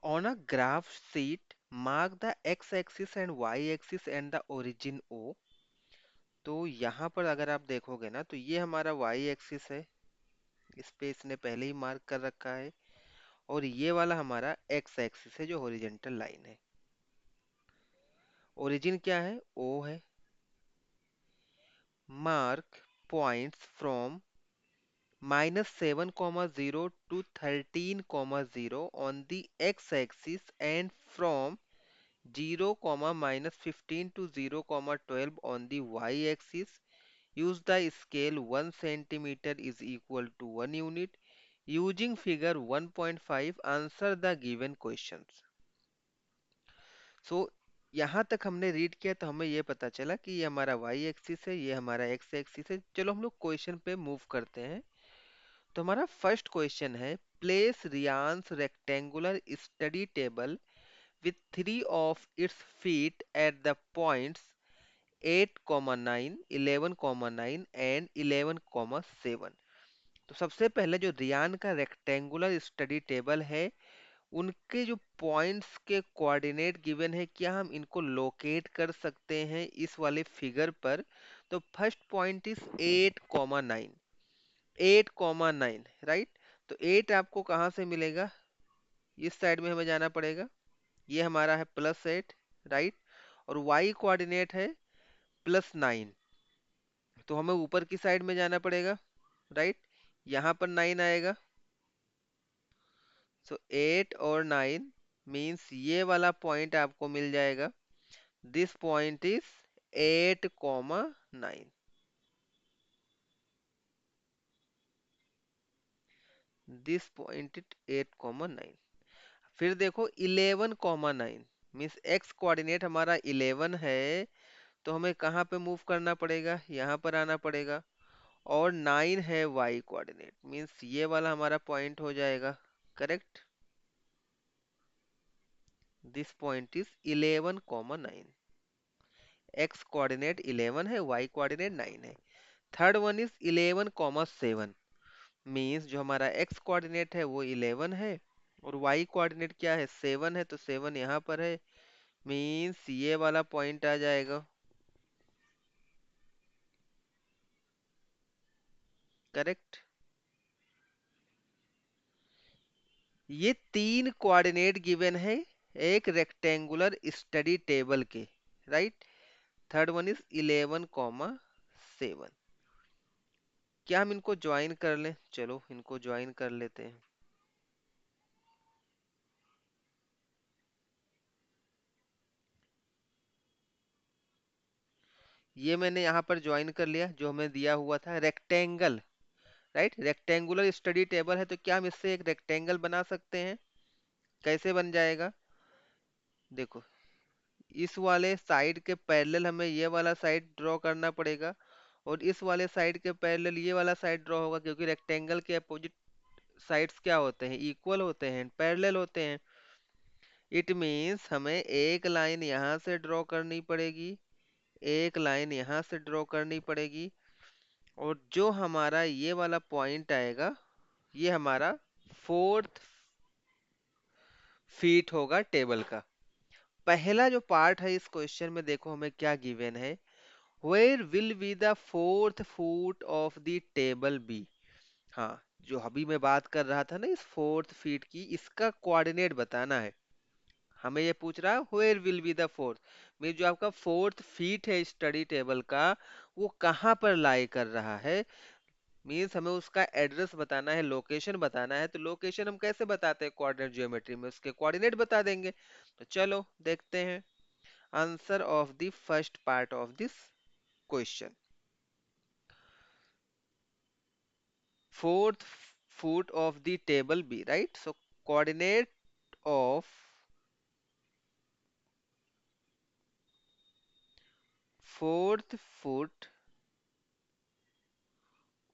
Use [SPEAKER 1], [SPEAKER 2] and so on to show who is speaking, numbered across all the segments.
[SPEAKER 1] On a graph sheet, mark the x-axis and y-axis and the origin O। तो यहाँ पर अगर आप देखोगे ना तो ये हमारा y-axis है, इस पे इसने पहले ही मार्क कर रखा है। और ये वाला हमारा x-axis है जो हॉरिजॉन्टल लाइन है। ओरिजिन क्या है? O है। Mark points from -7, 0 to 13, 0 on the x-axis and from 0, -15 to 0, 12 on the y-axis. Use the scale 1 centimeter is equal to 1 unit. Using figure 1.5, answer the given questions. So यहाँ तक हमने read किया तो हमें ये पता चला कि ये हमारा y एक्सिस है, ये हमारा x एक्सिस है। चलो हम लोग क्वेश्चन पे मूव करते हैं। तो हमारा फर्स्ट क्वेश्चन है, प्लेस रियांस rectangular study table with three of its feet at the points 8, 9, 11, 9 and 11, 7। तो सबसे पहले जो रियान का रेक्टेंगुलर स्टडी टेबल है, उनके जो पॉइंट्स के कोऑर्डिनेट गिवन है, क्या हम इनको लोकेट कर सकते हैं इस वाले फिगर पर? तो फर्स्ट पॉइंट इज 8, 9, 8, 9, राइट। तो 8 आपको कहाँ से मिलेगा? इस साइड में हमें जाना पड़ेगा। ये हमारा है +8, राइट। और y कोऑर्डिनेट है +9, तो हमें ऊपर की साइड में जाना पड़ेगा, राइट। यहाँ पर 9 आएगा। सो 8 और 9 मीन्स ये वाला पॉइंट आपको मिल जाएगा। This point is 8, 9। This point is 8, 9। फिर देखो 11, 9 मीन्स x कोऑर्डिनेट हमारा 11 है, तो हमें कहाँ पे मूव करना पड़ेगा? यहाँ पर आना पड़ेगा। और 9 है y कोऑर्डिनेट, मीन्स ये वाला हमारा पॉइंट हो जाएगा, correct. This point is 11, 9। x coordinate 11 है, y कोऑर्डिनेट 9 है। थर्ड वन इज 11, 7 मीन्स जो हमारा x कोऑर्डिनेट है वो 11 है और y कोऑर्डिनेट क्या है? 7 है, तो 7 यहाँ पर है, मीन्स ये वाला पॉइंट आ जाएगा, करेक्ट। ये तीन कोऑर्डिनेट गिवन है एक रेक्टेंगुलर स्टडी टेबल के, राइट। Third one is 11, 7। क्या हम इनको ज्वाइन कर लें? चलो इनको ज्वाइन कर लेते हैं। ये मैंने यहाँ पर ज्वाइन कर लिया जो हमें दिया हुआ था rectangle, right. Rectangular study table है, तो क्या हम इससे एक रेक्टेंगल बना सकते हैं? कैसे बन जाएगा? देखो, इस वाले साइड के पैरेलल हमें ये वाला साइड ड्रॉ करना पड़ेगा और इस वाले साइड के पैरेलल ये वाला साइड ड्रॉ होगा, क्योंकि रेक्टेंगल के अपोजिट साइड्स क्या होते हैं? इक्वल होते हैं, पैरेलल होते हैं। इट मीन्स हमें एक लाइन यहाँ से ड्रॉ करनी पड़ेगी, एक लाइन यहाँ से ड्रॉ करनी पड़ेगी, और जो हमारा ये वाला पॉइंट आएगा ये हमारा फोर्थ फीट होगा टेबल का। पहला जो पार्ट है इस क्वेश्चन में, देखो हमें क्या गिवन है, where will be the fourth foot of the table be. हाँ, जो अभी मैं बात कर रहा था ना इस फोर्थ फीट की, इसका कोऑर्डिनेट बताना है। हमें ये पूछ रहा है where will be the fourth, में जो आपका फोर्थ फीट है स्टडी टेबल का, वो कहाँ पर लाई कर रहा है। मीन्स हमें उसका एड्रेस बताना है, लोकेशन बताना है। तो लोकेशन हम कैसे बताते हैं? कोऑर्डिनेट ज्योमेट्री में उसके कोऑर्डिनेट बता देंगे। तो चलो देखते हैं answer of the first part of this question. Fourth foot of the table be, right. So coordinate of fourth foot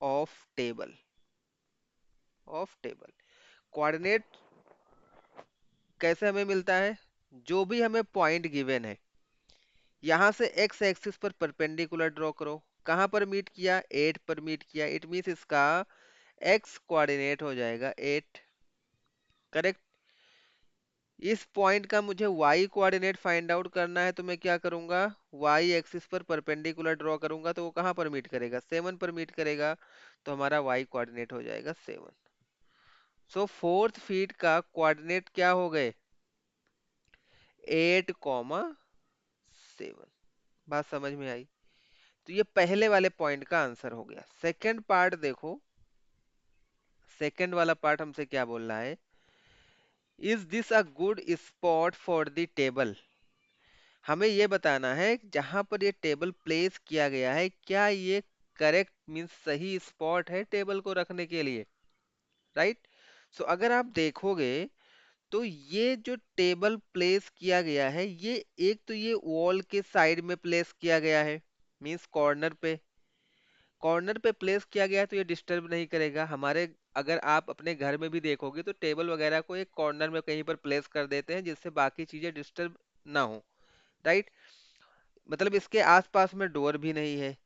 [SPEAKER 1] of table coordinate कैसे हमें मिलता है? जो भी हमें पॉइंट गिवन है, यहां से एक्स एक्सिस पर परपेंडिकुलर ड्रॉ करो। कहां पर मीट किया? 8 पर मीट किया, इट मीन्स इसका एक्स कोऑर्डिनेट हो जाएगा 8, करेक्ट। इस पॉइंट का मुझे y कोऑर्डिनेट फाइंड आउट करना है, तो मैं क्या करूंगा, y एक्सिस पर परपेंडिकुलर ड्रॉ करूंगा, तो वो कहाँ पर मीट करेगा, 7 पर मीट करेगा, तो हमारा y कोऑर्डिनेट हो जाएगा 7। सो फोर्थ फीट का कोऑर्डिनेट क्या हो गए, 8,7। बात समझ में आई। तो ये पहले वाले पॉइंट का आंसर हो गया। सेकंड पार्ट देखो, सेकंड वाला पार्ट हमसे क्या बोल रहा है, is this a good spot for the table. हमें ये बताना है जहां पर ये टेबल प्लेस किया गया है, क्या ये करेक्ट मीन्स सही स्पॉट है टेबल को रखने के लिए, राइट। सो अगर आप देखोगे तो ये जो टेबल प्लेस किया गया है, ये एक तो ये वॉल के साइड में प्लेस किया गया है, मीन्स कॉर्नर पे, कॉर्नर पे प्लेस किया गया है, तो ये डिस्टर्ब नहीं करेगा हमारे। अगर आप अपने घर में भी देखोगे तो टेबल वगैरह को एक कॉर्नर में कहीं पर प्लेस कर देते हैं जिससे बाकी चीजें डिस्टर्ब ना हो, राइट। मतलब इसके आसपास में डोर भी नहीं है,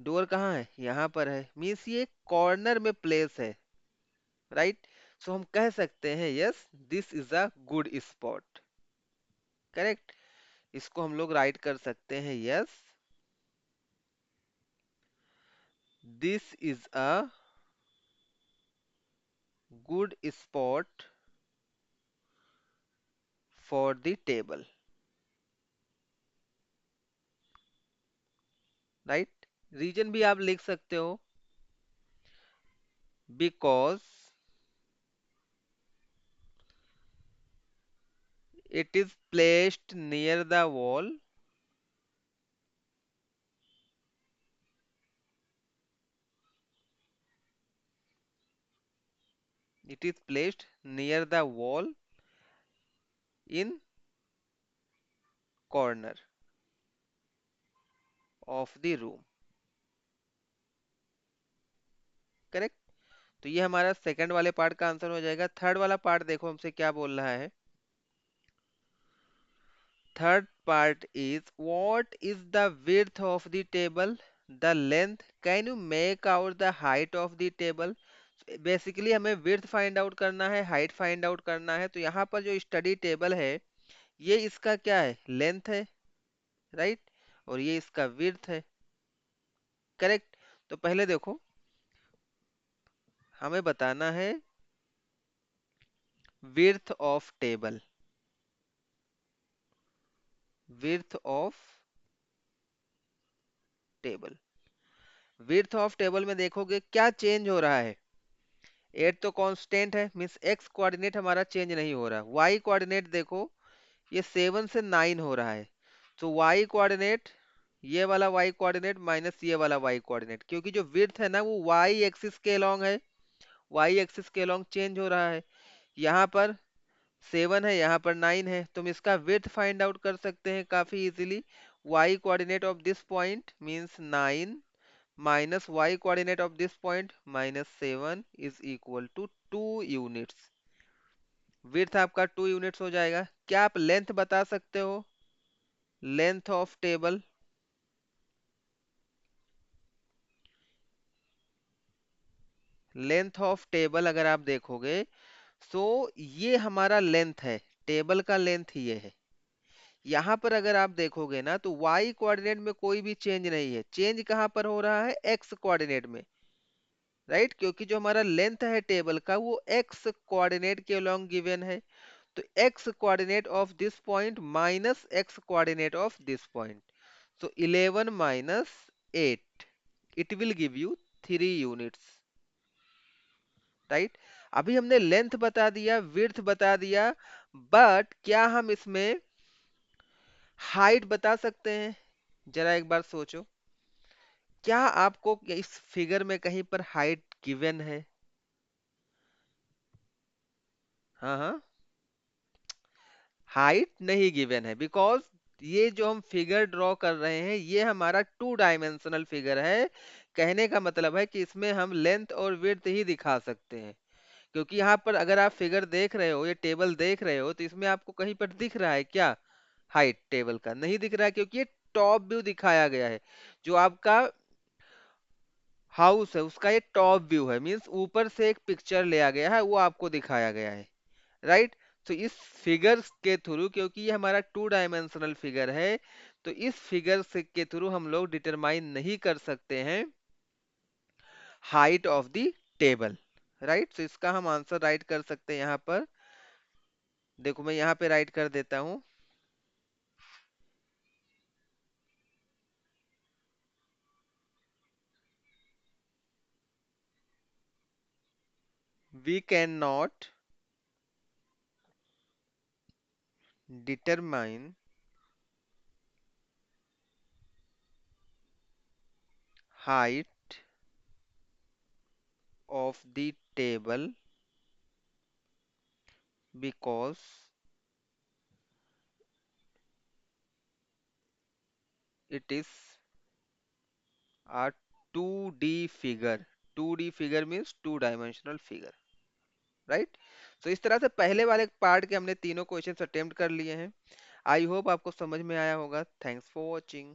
[SPEAKER 1] डोर कहाँ है, यहाँ पर है, मीन्स ये कॉर्नर में प्लेस है, राइट। सो हम कह सकते हैं yes this is a good spot, correct. इसको हम लोग राइट कर सकते हैं yes this is a good spot for the table, right. Reason भी आप लिख सकते हो, because it is placed near the wall, it is placed near the wall in corner of the room, correct. तो ये हमारा सेकंड वाले part का आंसर हो जाएगा। थर्ड वाला पार्ट देखो हमसे क्या बोल रहा है, third part is what is the width of the table, the length, can you make out the height of the table। Basically हमें width फाइंड आउट करना है, हाइट फाइंड आउट करना है, तो यहाँ पर जो स्टडी टेबल है ये इसका क्या है, लेंथ है, राइट, और ये इसका विड्थ है, करेक्ट। तो पहले देखो हमें बताना है width of table, width of table, width of table में देखोगे क्या चेंज हो रहा है, 8 तो कांस्टेंट है, मींस एक्स कोऑर्डिनेट हमारा चेंज नहीं हो रहा, वाई कोऑर्डिनेट देखो ये 7 से 9 हो रहा है, तो वाई कोऑर्डिनेट, ये वाला वाई कोऑर्डिनेट माइनस ये वाला वाई कोऑर्डिनेट, क्योंकि जो विड्थ है ना वो वाई एक्सिस के अलोंग है, वाई एक्सिस के अलोंग चेंज हो रहा है। यहाँ पर 7 है, यहाँ पर 9 है, तुम इसका विड्थ फाइंड आउट कर सकते हैं काफी easily. y coordinate of this point means 9 minus y coordinate of this point minus 7 is equal to 2 units. Width आपका 2 यूनिट्स हो जाएगा। क्या आप लेंथ बता सकते हो, length of table, length of table अगर आप देखोगे सो ये हमारा लेंथ है, टेबल का लेंथ ये है। यहाँ पर अगर आप देखोगे ना तो y कोऑर्डिनेट में कोई भी चेंज नहीं है, चेंज कहाँ पर हो रहा है, x कोऑर्डिनेट में, राइट, क्योंकि जो हमारा लेंथ है टेबल का वो x कोऑर्डिनेट के अलोंग गिवन है। तो x coordinate of this point minus x coordinate of this point, so 11 minus 8 it will give you 3 units, right. अभी हमने लेंथ बता दिया, विड्थ बता दिया, बट क्या हम इसमें हाइट बता सकते हैं, जरा एक बार सोचो, क्या आपको इस फिगर में कहीं पर हाइट गिवन है, हाँ हाँ, हाइट नहीं गिवन है, बिकॉज ये जो हम फिगर ड्रॉ कर रहे हैं ये हमारा 2 डायमेंशनल फिगर है। कहने का मतलब है कि इसमें हम लेंथ और विड्थ ही दिखा सकते हैं, क्योंकि यहाँ पर अगर आप फिगर देख रहे हो, ये टेबल देख रहे हो, तो इसमें आपको कहीं पर दिख रहा है क्या, हाइट टेबल का नहीं दिख रहा है, क्योंकि ये टॉप व्यू दिखाया गया है। जो आपका हाउस है उसका ये टॉप व्यू है, मीन्स ऊपर से एक पिक्चर लिया गया है, वो आपको दिखाया गया है, राइट। तो इस फिगर के थ्रू, क्योंकि ये हमारा टू डायमेंशनल फिगर है, तो इस फिगर से के थ्रू हम लोग डिटरमाइन नहीं कर सकते हैं height of the table. Right, तो इसका हम आंसर राइट कर सकते हैं यहाँ पर। देखो मैं यहाँ पे राइट कर देता हूँ। We cannot determine height of the table because it is a 2D figure। 2D figure means two dimensional figure. Right. तो इस तरह से पहले वाले पार्ट के हमने तीनों क्वेश्चंस अटेम्प्ट कर लिए हैं। आई होप आपको समझ में आया होगा। Thanks for watching.